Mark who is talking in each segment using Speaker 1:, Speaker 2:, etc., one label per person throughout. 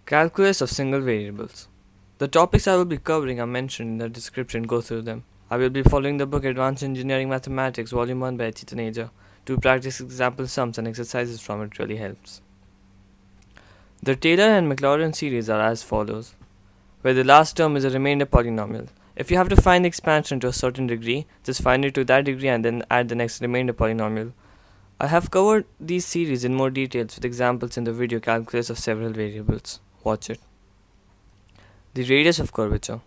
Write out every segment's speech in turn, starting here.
Speaker 1: Calculus of single variables. The topics I will be covering are mentioned in the description. Go through them. I will be following the book Advanced Engineering Mathematics Volume 1 by Titaneja. To practice example sums and exercises from it really helps. The Taylor and Maclaurin series are as follows, where the last term is a remainder polynomial. If you have to find the expansion to a certain degree, just find it to that degree and then add the next remainder polynomial. I have covered these series in more details with examples in the video Calculus of several variables. Watch it. The radius of curvature.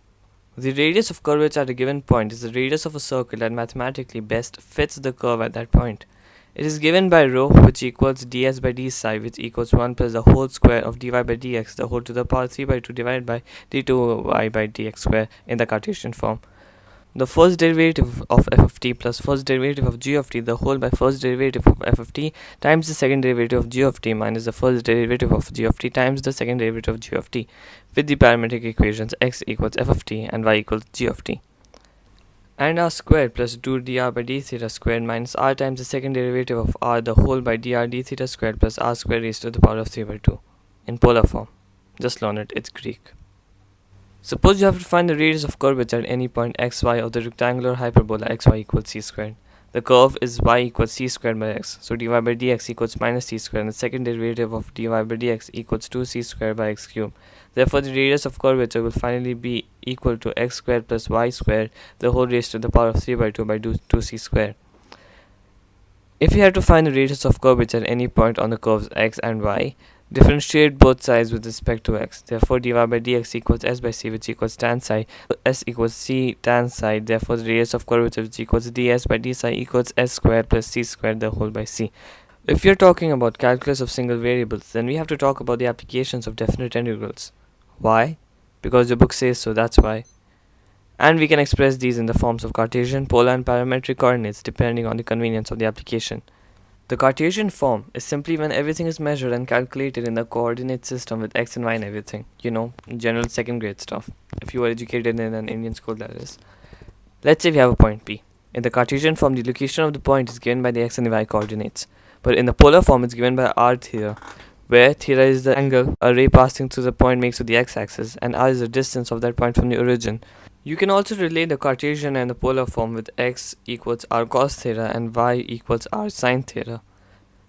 Speaker 1: The radius of curvature at a given point is the radius of a circle that mathematically best fits the curve at that point. It is given by rho, which equals ds by d psi, which equals 1 plus the whole square of dy by dx, the whole to the power 3 by 2 divided by d2y by dx square in the Cartesian form. The first derivative of f of t plus first derivative of g of t, the whole by first derivative of f of t times the second derivative of g of t minus the first derivative of g of t times the second derivative of g of t, with the parametric equations x equals f of t and y equals g of t. And r squared plus 2 dr by d theta squared minus r times the second derivative of r, the whole by dr d theta squared plus r squared raised to the power of 3 by 2. In polar form. Just learn it, it's Greek. Suppose you have to find the radius of curvature at any point xy of the rectangular hyperbola xy equals c squared. The curve is y equals c squared by x, so dy by dx equals minus c squared, and the second derivative of dy by dx equals 2c squared by x cubed. Therefore, the radius of curvature will finally be equal to x squared plus y squared, the whole raised to the power of 3 by 2 by 2c squared. If you have to find the radius of curvature at any point on the curves x and y, differentiate both sides with respect to x. Therefore, dy by dx equals s by c, which equals tan psi. S equals c tan psi. Therefore, the radius of curvature, which equals ds by d psi, equals s squared plus c squared, the whole by c. If you're talking about calculus of single variables, then we have to talk about the applications of definite integrals. Why? Because the book says so, that's why. And we can express these in the forms of Cartesian, polar and parametric coordinates depending on the convenience of the application. The Cartesian form is simply when everything is measured and calculated in the coordinate system with x and y and everything. General second grade stuff. If you were educated in an Indian school, that is. Let's say we have a point P. In the Cartesian form, the location of the point is given by the x and the y coordinates. But in the polar form, it's given by r theta, where theta is the angle a ray passing through the point makes with the x-axis, and r is the distance of that point from the origin. You can also relate the Cartesian and the polar form with x equals r cos theta and y equals r sin theta.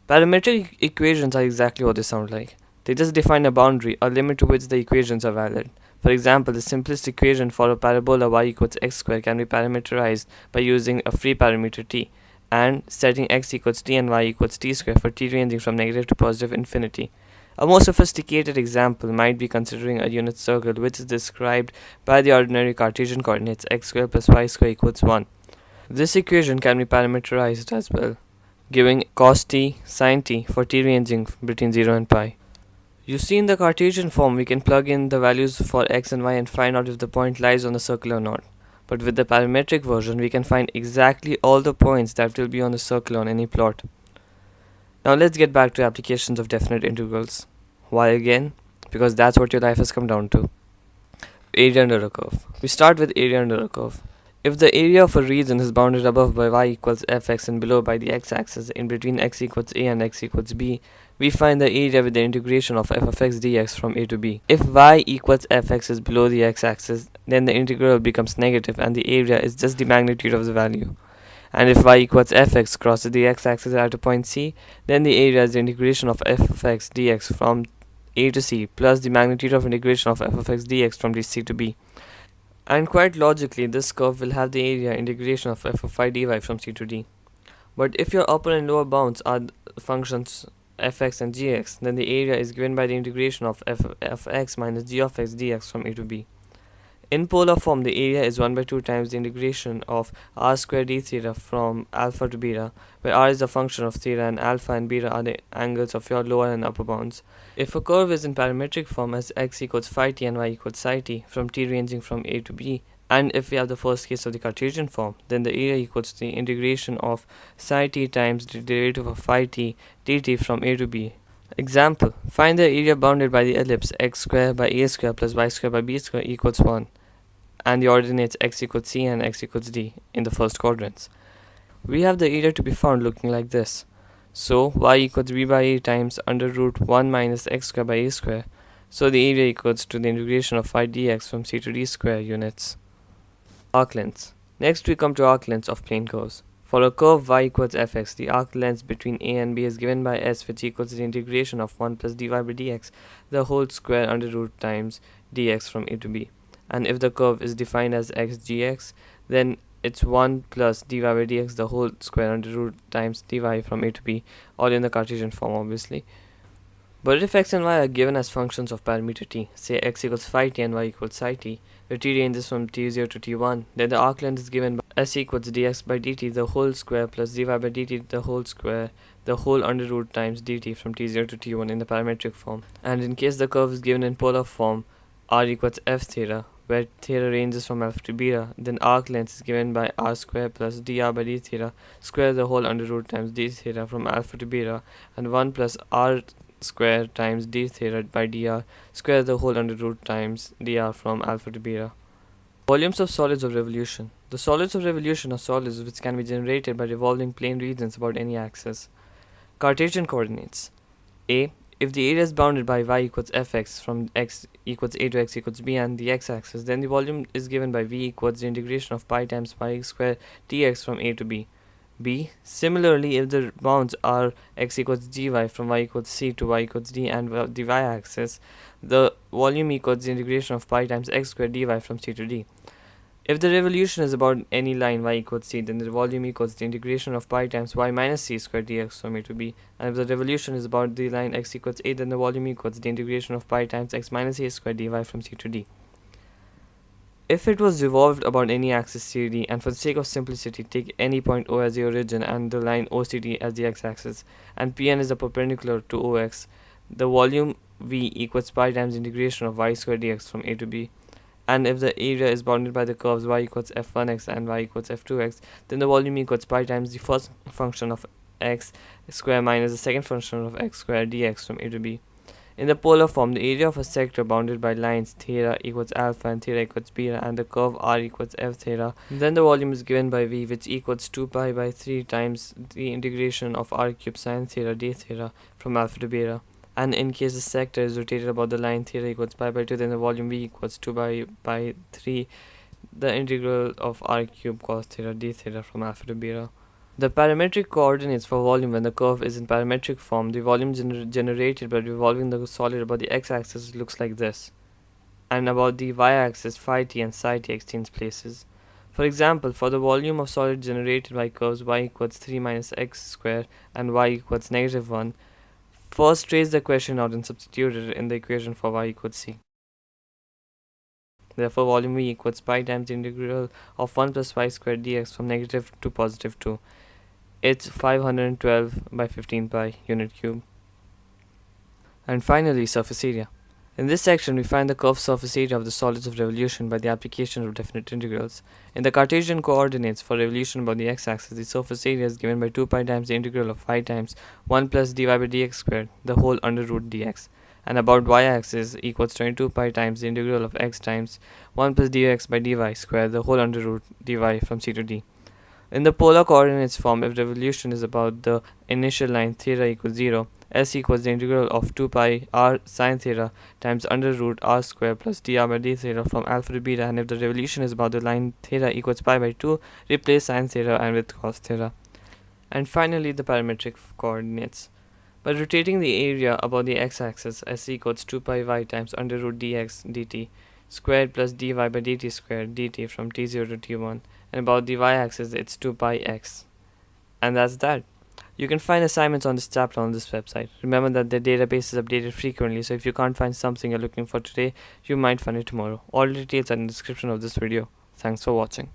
Speaker 1: Parametric equations are exactly what they sound like. They just define a boundary, a limit to which the equations are valid. For example, the simplest equation for a parabola y equals x squared can be parameterized by using a free parameter t, and setting x equals t and y equals t squared for t ranging from negative to positive infinity. A more sophisticated example might be considering a unit circle which is described by the ordinary Cartesian coordinates x squared plus y squared equals 1. This equation can be parameterized as well, giving cos t, sin t for t ranging between 0 and pi. You see, in the Cartesian form we can plug in the values for x and y and find out if the point lies on the circle or not. But with the parametric version we can find exactly all the points that will be on the circle on any plot. Now let's get back to applications of definite integrals. Why again? Because that's what your life has come down to. Area under a curve. We start with area under a curve. If the area of a region is bounded above by y equals fx and below by the x-axis, in between x equals a and x equals b, we find the area with the integration of f of x dx from a to b. If y equals fx is below the x-axis, then the integral becomes negative and the area is just the magnitude of the value. And if y equals fx crosses the x-axis at a point c, then the area is the integration of f of x dx from a to c plus the magnitude of integration of f of x dx from c to b. And quite logically, this curve will have the area integration of f of y dy from c to d. But if your upper and lower bounds are functions fx and gx, then the area is given by the integration of f of x minus g of x dx from a to b. In polar form, the area is 1 by 2 times the integration of r squared d theta from alpha to beta, where r is a function of theta and alpha and beta are the angles of your lower and upper bounds. If a curve is in parametric form as x equals phi t and y equals psi t from t ranging from a to b, and if we have the first case of the Cartesian form, then the area equals the integration of psi t times the derivative of phi t dt from a to b. Example, find the area bounded by the ellipse x squared by a squared plus y squared by b squared equals 1. And the ordinates x equals c and x equals d in the first quadrants. We have the area to be found looking like this. So y equals b by a times under root 1 minus x squared by a squared. So the area equals to the integration of phi dx from c to d square units. Arc lengths. Next we come to arc lengths of plane curves. For a curve y equals fx, the arc length between a and b is given by s, which equals the integration of 1 plus dy by dx, the whole square under root times dx from a to b. And if the curve is defined as xgx, then it's 1 plus dy by dx, the whole square under root times dy from a to b, all in the Cartesian form obviously. But if x and y are given as functions of parameter t, say x equals phi t and y equals psi t, where t ranges from t0 to t1, then the arc length is given by s equals dx by dt the whole square plus dy by dt the whole square, the whole under root times dt from t0 to t1 in the parametric form. And in case the curve is given in polar form, r equals f theta, where theta ranges from alpha to beta, then arc length is given by r square plus dr by d theta square the whole under root times d theta from alpha to beta, and 1 plus r square times d theta by dr square the whole under root times dr from alpha to beta. Volumes of solids of revolution. The solids of revolution are solids which can be generated by revolving plane regions about any axis. Cartesian coordinates. A. If the area is bounded by y equals fx from x equals a to x equals b and the x-axis, then the volume is given by v equals the integration of pi times pi square dx from a to b. B. Similarly, if the bounds are x equals dy from y equals c to y equals d and the y-axis, the volume equals the integration of pi times x squared dy from c to d. If the revolution is about any line y equals c, then the volume equals the integration of pi times y minus c squared dx from a to b. And if the revolution is about the line x equals a, then the volume equals the integration of pi times x minus a squared dy from c to d. If it was revolved about any axis CD, and for the sake of simplicity take any point O as the origin and the line OCD as the x-axis, and Pn is the perpendicular to OX, the volume V equals pi times integration of y squared dx from a to b. And if the area is bounded by the curves y equals f1x and y equals f2x, then the volume equals pi times the first function of x square minus the second function of x square dx from a to b. In the polar form, the area of a sector bounded by lines theta equals alpha and theta equals beta and the curve r equals f theta, then the volume is given by v, which equals 2 pi by 3 times the integration of r cubed sine theta d theta from alpha to beta. And in case the sector is rotated about the line theta equals pi by 2, then the volume v equals 2 pi by 3 the integral of r cubed cos theta d theta from alpha to beta. The parametric coordinates for volume when the curve is in parametric form, the volume generated by revolving the solid about the x-axis looks like this, and about the y-axis phi t and psi t exchange places. For example, for the volume of solid generated by curves y equals 3 minus x square and y equals negative 1, first trace the question out and substitute it in the equation for y equals c. Therefore, volume v equals pi times the integral of 1 plus y squared dx from negative to positive 2. It's 512 by 15 pi unit cube. And finally, surface area. In this section, we find the curved surface area of the solids of revolution by the application of definite integrals. In the Cartesian coordinates for revolution about the x-axis, the surface area is given by 2 pi times the integral of phi times 1 plus dy by dx squared, the whole under root dx. And about y-axis equals 22 pi times the integral of x times 1 plus dx by dy squared, the whole under root dy from c to d. In the polar coordinates form, if revolution is about the initial line theta equals 0, s equals the integral of 2 pi r sine theta times under root r square plus dr by d theta from alpha to beta, and if the revolution is about the line theta equals pi by 2, replace sine theta and with cos theta. And finally, the parametric coordinates. By rotating the area about the x-axis, s equals 2 pi y times under root dx dt squared plus dy by dt squared dt from t0 to t1, and about the y-axis it's 2 pi x. And that's that. You can find assignments on this chapter on this website. Remember that the database is updated frequently, so if you can't find something you're looking for today, you might find it tomorrow. All details are in the description of this video. Thanks for watching.